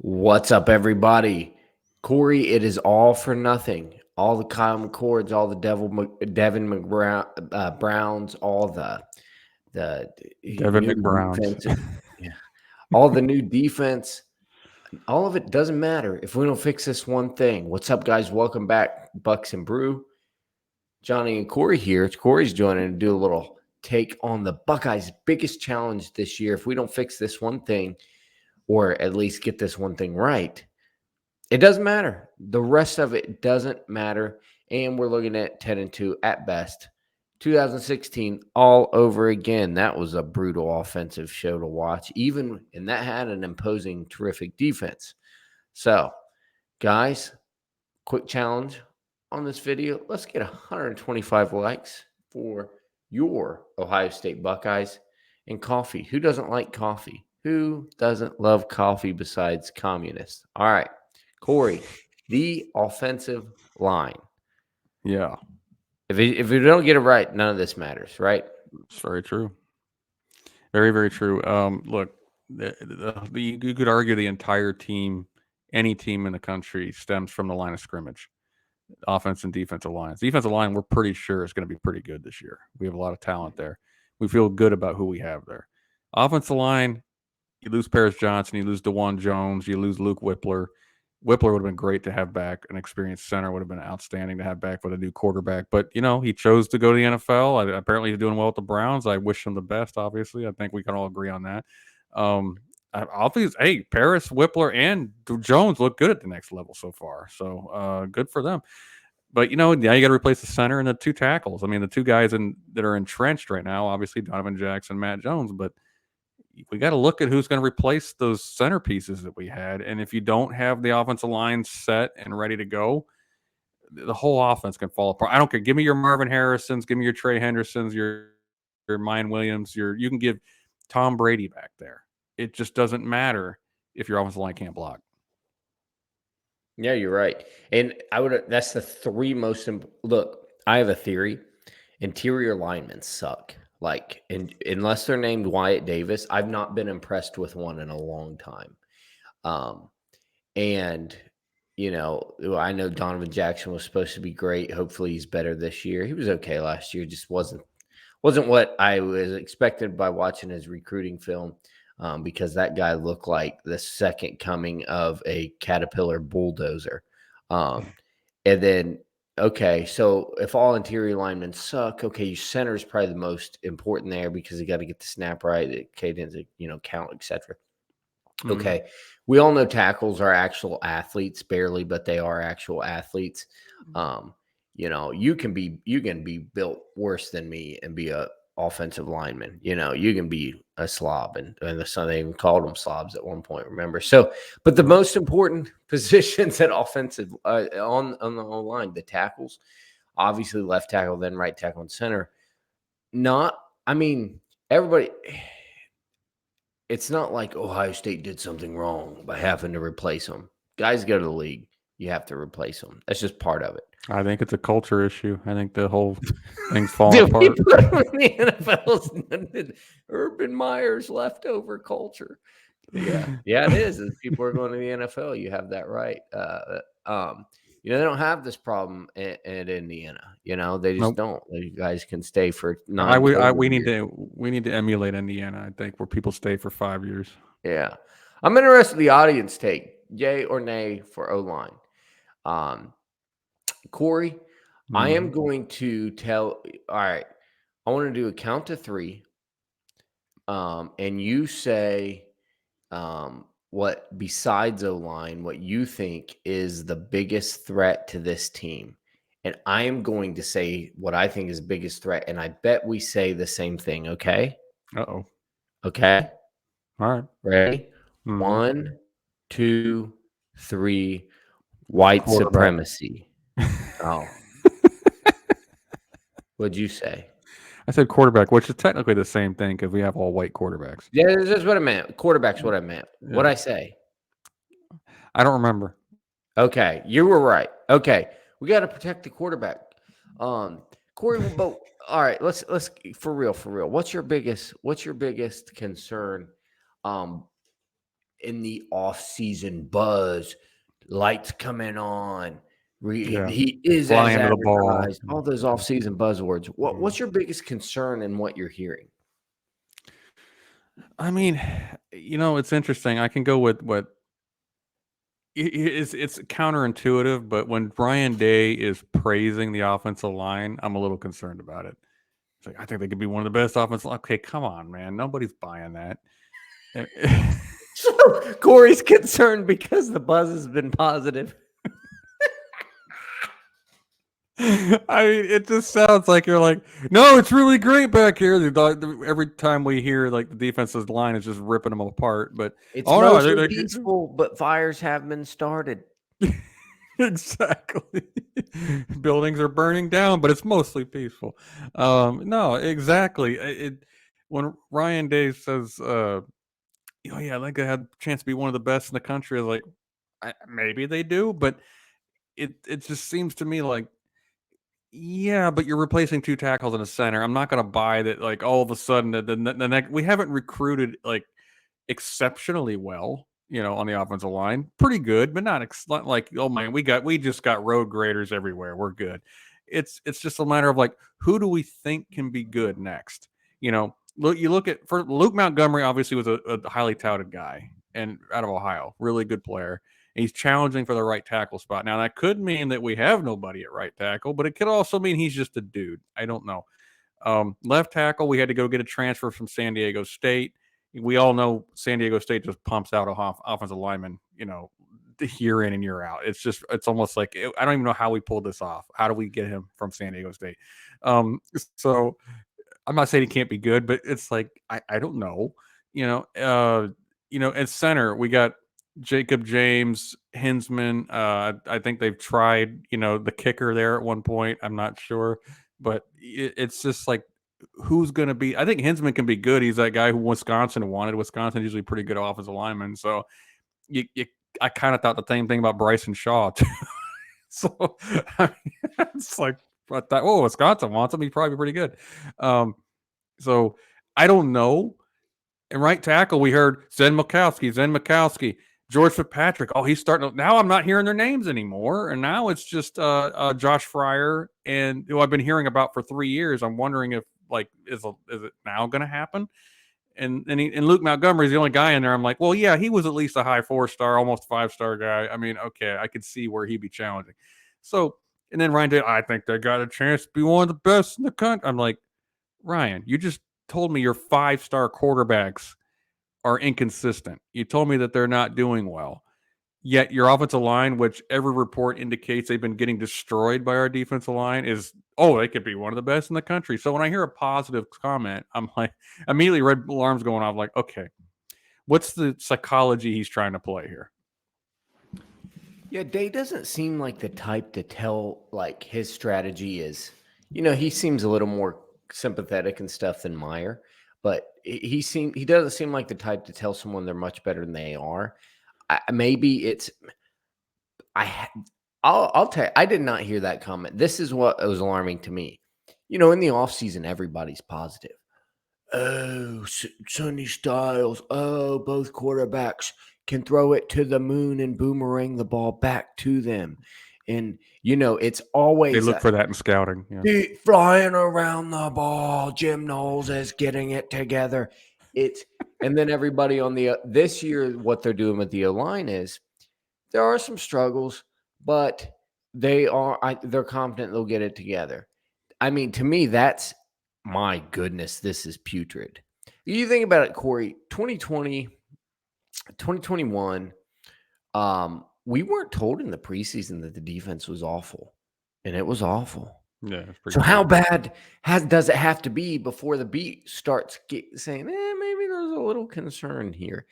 What's up, everybody? Cory, it is all for nothing. All the Kyle McCords, all the Devin McBrown, Browns, all the Devin new McBrowns. defense, yeah, all the new defense. All of it doesn't matter if we don't fix this one thing. What's up, guys? Welcome back, Bucks and Brew. Johnny and Cory here. Cory's joining to do a little take on the Buckeyes' biggest challenge this year. If we don't fix this one thing, or at least get this one thing right, it doesn't matter. The rest of it doesn't matter. And we're looking at 10-2 at best. 2016 all over again. That was a brutal offensive show to watch. And that had an imposing, terrific defense. So, guys, quick challenge on this video. Let's get 125 likes for your Ohio State Buckeyes and coffee. Who doesn't like coffee? Who doesn't love coffee besides communists? All right. Cory, the offensive line. Yeah, If we don't get it right, none of this matters, right? it's very true. Very, very true. Look, you could argue the entire team, any team in the country, stems from the line of scrimmage, offense and defensive lines. Defensive line, we're pretty sure is going to be pretty good this year. We have a lot of talent there. We feel good about who we have there. Offensive line, you lose Paris Johnson, you lose Dawand Jones, you lose Luke Wypler. Wypler would have been great to have back. An experienced center would have been outstanding to have back with a new quarterback. But, he chose to go to the NFL. Apparently, he's doing well with the Browns. I wish him the best, obviously. I think we can all agree on that. Obviously, Paris, Wypler, and Jones look good at the next level so far. So, good for them. But, now you got to replace the center and the two tackles. I mean, the two guys that are entrenched right now, obviously, Donavan Jackson, Matt Jones. But we got to look at who's going to replace those centerpieces that we had. And if you don't have the offensive line set and ready to go, the whole offense can fall apart. I don't care. Give me your Marvin Harrisons, give me your Trey Hendersons, your Mine Williams, you can give Tom Brady back there. It just doesn't matter if your offensive line can't block. Yeah, you're right. And that's the three most look, I have a theory. Interior linemen suck. Unless they're named Wyatt Davis, I've not been impressed with one in a long time. And I know Donavan Jackson was supposed to be great. Hopefully he's better this year. He was okay last year. Just wasn't what I was expected by watching his recruiting film, because that guy looked like the second coming of a Caterpillar bulldozer. And then, okay, so if all interior linemen suck, okay, your center is probably the most important there because you got to get the snap right, the cadence, count, etc. Okay. We all know tackles are actual athletes, barely, but they are actual athletes. You can be built worse than me and be a offensive lineman. You can be a slob, and they even called them slobs at one point, remember? So, but the most important positions at offensive on the whole line, the tackles, obviously left tackle, then right tackle and center. Everybody. It's not like Ohio State did something wrong by having to replace them. Guys go to the league, you have to replace them. That's just part of it. I think it's a culture issue. I think the whole thing's falling apart. We put them in the NFL's Urban Meyer's leftover culture. Yeah, it is. As people are going to the NFL, you have that right. They don't have this problem at Indiana. They just don't. You guys can stay for 9. We need to emulate Indiana. I think where people stay for 5 years. Yeah, I'm interested in the audience take. Yay or nay for O-line. Cory, I am going to tell. All right, I want to do a count to 3. And you say, what besides O-line, what you think is the biggest threat to this team. And I am going to say what I think is the biggest threat. And I bet we say the same thing. Okay. Uh-oh. Okay. All right. Ready? 1, 2, 3. White supremacy. Oh. What'd you say? I said quarterback, which is technically the same thing because we have all white quarterbacks. Yeah, that's what I meant. Quarterback's what I meant. Yeah. What'd I say? I don't remember. Okay, you were right. Okay, we got to protect the quarterback. Cory, but all right, let's for real. What's your biggest concern? in the offseason buzz, lights coming on. He is as Flying to the ball. advertised. All those offseason buzzwords. What's your biggest concern in what you're hearing? I mean, it's interesting. I can go with what it's counterintuitive, but when Ryan Day is praising the offensive line, I'm a little concerned about it. It's like, I think they could be one of the best offensive. Okay, come on, man. Nobody's buying that. So Cory's concerned because the buzz has been positive. I mean, it just sounds like you're like, no, it's really great back here. Every time we hear like the defensive line is just ripping them apart, but it's mostly peaceful, but fires have been started. Exactly. Buildings are burning down, but it's mostly peaceful. No, exactly. When Ryan Day says, yeah, I think they had a chance to be one of the best in the country. I was like, maybe they do, but it just seems to me like, yeah, but you're replacing 2 tackles in a center. I'm not going to buy that. Like all of a sudden, the next we haven't recruited like exceptionally well. On the offensive line, pretty good, but not like, oh man, we just got road graders everywhere. We're good. It's just a matter of like, who do we think can be good next? Look at for Luke Montgomery. Obviously, was a highly touted guy and out of Ohio, really good player. And he's challenging for the right tackle spot. Now, that could mean that we have nobody at right tackle, but it could also mean he's just a dude. I don't know. Left tackle, we had to go get a transfer from San Diego State. We all know San Diego State just pumps out offensive linemen, year in and year out. It's almost like I don't even know how we pulled this off. How do we get him from San Diego State? So I'm not saying he can't be good, but it's like I don't know. At center we got Jacob James, Hinsman. I think they've tried, the kicker there at one point. I'm not sure, but it's just like, who's going to be? I think Hinsman can be good. He's that guy who Wisconsin wanted. Wisconsin usually pretty good offensive lineman. So I kind of thought the same thing about Bryson Shaw too. So I mean, it's like, I thought, Wisconsin wants him. He's probably pretty good. So I don't know. And right tackle, we heard Zen Mikowski, George Fitzpatrick. Oh, he's starting. Now I'm not hearing their names anymore. And now it's just Josh Fryar, and who I've been hearing about for 3 years. I'm wondering if, like, is it now going to happen? And Luke Montgomery is the only guy in there. I'm like, well, yeah, he was at least a high 4-star, almost 5-star guy. I mean, okay, I could see where he'd be challenging. So, and then Ryan Day, I think they got a chance to be one of the best in the country. I'm like, Ryan, you just told me your 5-star quarterbacks are inconsistent. You told me that they're not doing well. Yet your offensive line, which every report indicates they've been getting destroyed by our defensive line, is, they could be one of the best in the country. So when I hear a positive comment, I'm like, immediately red alarms going off, like, okay, what's the psychology he's trying to play here? Yeah, Day doesn't seem like the type to tell, like, his strategy is, he seems a little more sympathetic and stuff than Meyer, but he doesn't seem like the type to tell someone they're much better than they are. I'll tell you, I did not hear that comment. This is what was alarming to me. In the offseason, everybody's positive. Oh, Sonny Styles. Oh, both quarterbacks can throw it to the moon and boomerang the ball back to them. And, it's always... They look for that in scouting. Yeah. Flying around the ball. Jim Knowles is getting it together. And then everybody on this year, what they're doing with the O-line is there are some struggles, but they're confident they'll get it together. I mean, to me, that's, my goodness, this is putrid. You think about it, Cory, 2020, 2021, we weren't told in the preseason that the defense was awful, and it was awful. Yeah. So how bad does it have to be before the beat starts saying, maybe there's a little concern here?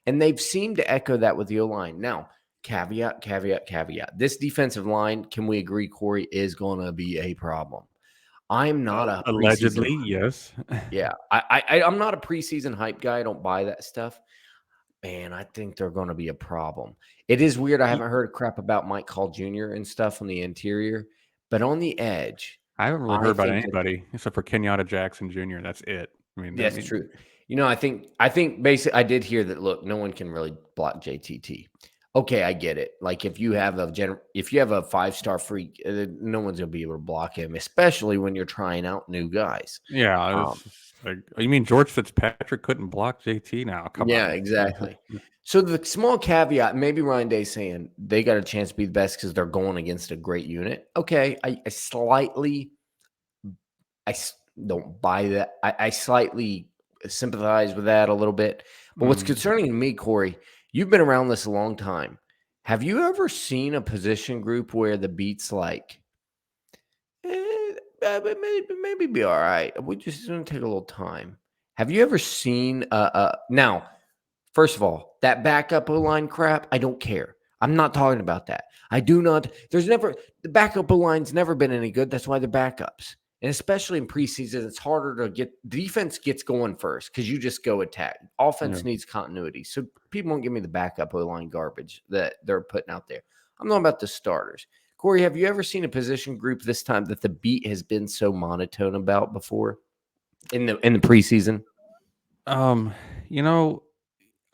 And they've seemed to echo that with the O-line. Now, caveat. This defensive line, can we agree, Cory, is going to be a problem. I'm not a allegedly, yes. Yeah, I'm not a preseason hype guy. I don't buy that stuff. Man, I think they're going to be a problem. It is weird. I haven't heard crap about Mike Hall Jr. and stuff on the interior, but on the edge, I haven't really heard about anybody except for Kenyatta Jackson Jr. That's it. I mean, that's true. I think basically I did hear that. Look, no one can really block JTT. Okay, I get it. Like if you have a 5-star freak, no one's gonna be able to block him, especially when you're trying out new guys. Yeah, it's like you mean George Fitzpatrick couldn't block JT now? Come Yeah, on. exactly. So the small caveat, maybe Ryan Day's saying they got a chance to be the best because they're going against a great unit. Okay, don't buy that. I slightly sympathize with that a little bit. But what's concerning to me, Cory, you've been around this a long time. Have you ever seen a position group where the beat's like, maybe be all right. We just going to take a little time. Have you ever seen now? First of all, that backup O-line crap, I don't care. I'm not talking about that. I do not. The backup O-line's never been any good. That's why they're backups. And especially in preseason, it's harder to get – defense gets going first because you just go attack. Offense needs continuity. So people won't give me the backup O-line garbage that they're putting out there. I'm talking about the starters. Cory, have you ever seen a position group this time that the beat has been so monotone about before in the preseason?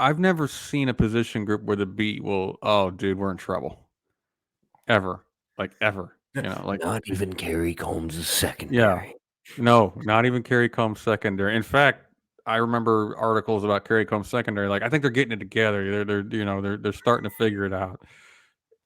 I've never seen a position group where the beat will, oh, dude, we're in trouble. Ever. Like, ever. Not even Kerry Combs' secondary. Yeah. No, not even Kerry Combs' secondary. In fact, I remember articles about Kerry Combs' secondary. Like, I think they're getting it together. They're starting to figure it out.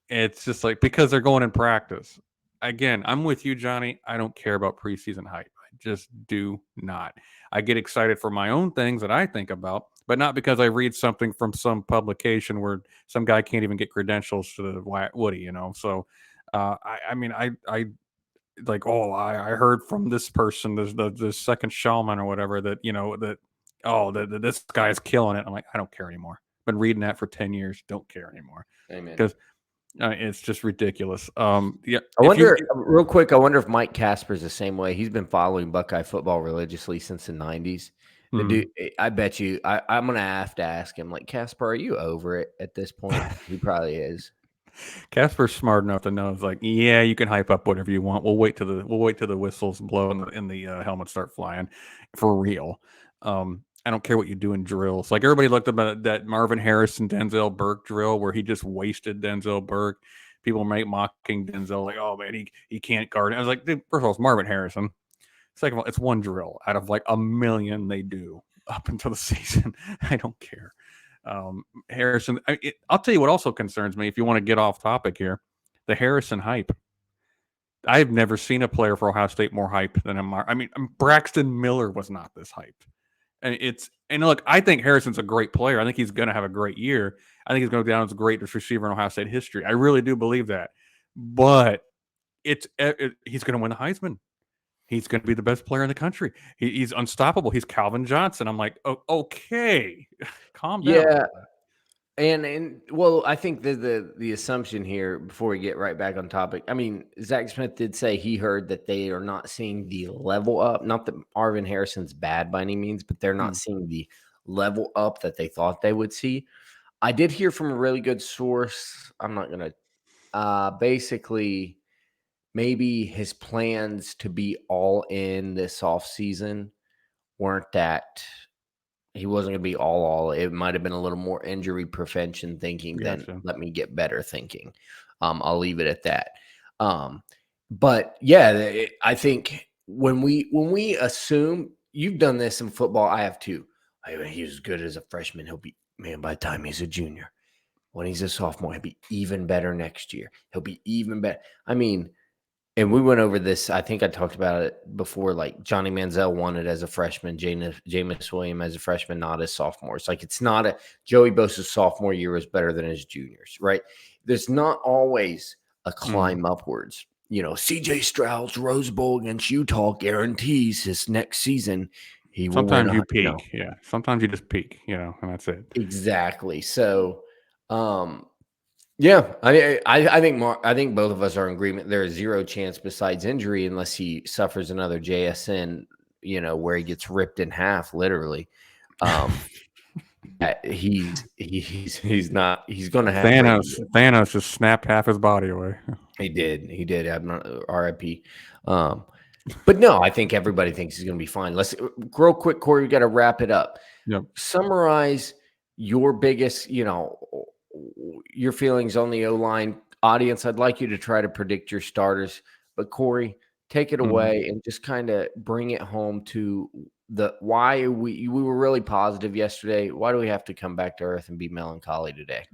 It's just like because they're going in practice. Again, I'm with you, Johnny. I don't care about preseason hype. I just do not. I get excited for my own things that I think about, but not because I read something from some publication where some guy can't even get credentials to the Woody, So, I like, I heard from this person, the second Shawman or whatever that this guy's killing it. I'm like, I don't care anymore. Been reading that for 10 years. Don't care anymore. Amen. Because it's just ridiculous. Yeah. I wonder, real quick, if Mike Casper's the same way. He's been following Buckeye football religiously since the 90s. The dude, I bet you, I'm going to have to ask him, like, Casper, are you over it at this point? He probably is. Casper's smart enough to know it's like, yeah, you can hype up whatever you want. We'll wait till the whistles blow and the helmets start flying for real. I don't care what you do in drills. Like everybody looked at that Marvin Harrison Denzel Burke drill where he just wasted Denzel Burke. People mocking Denzel like, oh man, he can't guard it. I was like, dude, first of all, it's Marvin Harrison. Second of all, it's one drill out of like a million they do up until the season. I don't care. Harrison, I'll tell you what also concerns me if you want to get off topic here, the Harrison hype. I've never seen a player for Ohio State more hype than Braxton Miller was not this hyped. And look, I think Harrison's a great player. I think he's going to have a great year. I think he's going to go down as the greatest receiver in Ohio State history. I really do believe that. But he's going to win the Heisman. He's going to be the best player in the country. He's unstoppable. He's Calvin Johnson. I'm like, oh, okay, calm down. Yeah, and well, I think the assumption here before we get right back on topic. I mean, Zach Smith did say he heard that they are not seeing the level up. Not that Marvin Harrison's bad by any means, but they're not seeing the level up that they thought they would see. I did hear from a really good source. I'm not gonna basically. Maybe his plans to be all in this offseason weren't that he wasn't going to be all. It might have been a little more injury prevention thinking than let me get better thinking. I'll leave it at that. But yeah, I think when we assume you've done this in football, I have too. He's as good as a freshman. He'll be, man, by the time he's a junior. When he's a sophomore, he'll be even better next year. He'll be even better. I mean, and we went over this. I think I talked about it before. Like Johnny Manziel won it as a freshman, Jameis Williams as a freshman, not as sophomore. It's like it's not a Joey Bosa's sophomore year was better than his juniors, right? There's not always a climb upwards. CJ Stroud's Rose Bowl against Utah guarantees his next season he will. Sometimes you peak, yeah. Sometimes you just peak, and that's it. Exactly. So, yeah, I think both of us are in agreement. There is zero chance besides injury unless he suffers another JSN, where he gets ripped in half, literally. He's going to have Thanos just snapped half his body away. He did. I'm not RIP. But no, I think everybody thinks he's going to be fine. Let's real quick, Cory. We got to wrap it up. Yep. Summarize your biggest, your feelings on the O-line. Audience, I'd like you to try to predict your starters, but Cory, take it away and just kind of bring it home to why we were really positive yesterday. Why do we have to come back to earth and be melancholy today?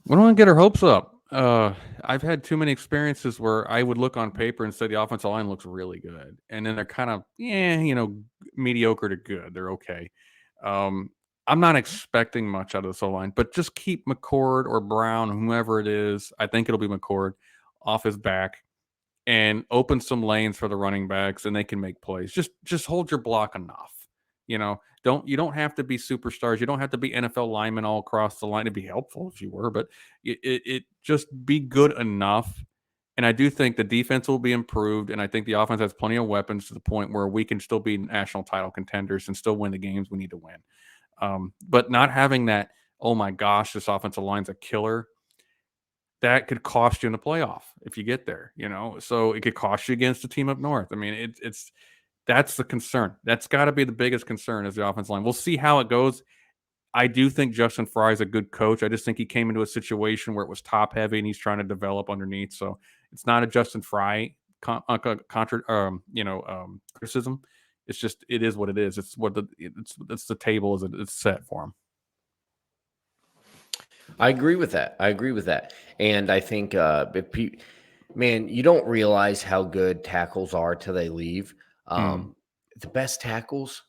We don't want to get our hopes up. I've had too many experiences where I would look on paper and say the offensive line looks really good, and then they're kind of mediocre to good. They're okay. I'm not expecting much out of this O-line, but just keep McCord or Brown, whomever it is. I think it'll be McCord off his back and open some lanes for the running backs, and they can make plays. Just hold your block enough. You don't have to be superstars. You don't have to be NFL linemen all across the line. It'd be helpful if you were, but it just be good enough. And I do think the defense will be improved, and I think the offense has plenty of weapons to the point where we can still be national title contenders and still win the games we need to win. But not having that, oh my gosh, this offensive line's a killer, that could cost you in the playoff if you get there, so it could cost you against the team up north. I mean, that's the concern. That's got to be the biggest concern is the offensive line. We'll see how it goes. I do think Justin Frye is a good coach. I just think he came into a situation where it was top heavy and he's trying to develop underneath. So it's not a Justin Frye criticism. It's just, it is what it is. It's what it's the table as it's set for him. I agree with that. And I think, man, you don't realize how good tackles are till they leave. The best tackles,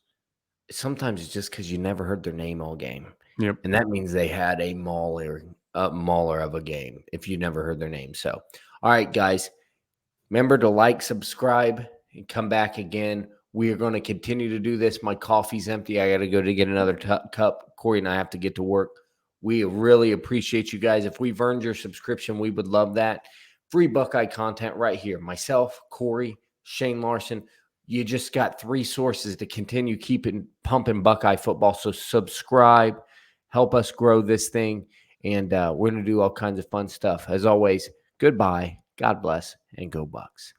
sometimes it's just because you never heard their name all game. Yep. And that means they had a mauler of a game if you never heard their name. So, all right, guys, remember to like, subscribe, and come back again. We are going to continue to do this. My coffee's empty. I got to go to get another cup. Cory and I have to get to work. We really appreciate you guys. If we've earned your subscription, we would love that. Free Buckeye content right here. Myself, Cory, Shane Larson. You just got 3 sources to continue keeping pumping Buckeye football. So subscribe, help us grow this thing, and we're going to do all kinds of fun stuff. As always, goodbye, God bless, and go Bucks.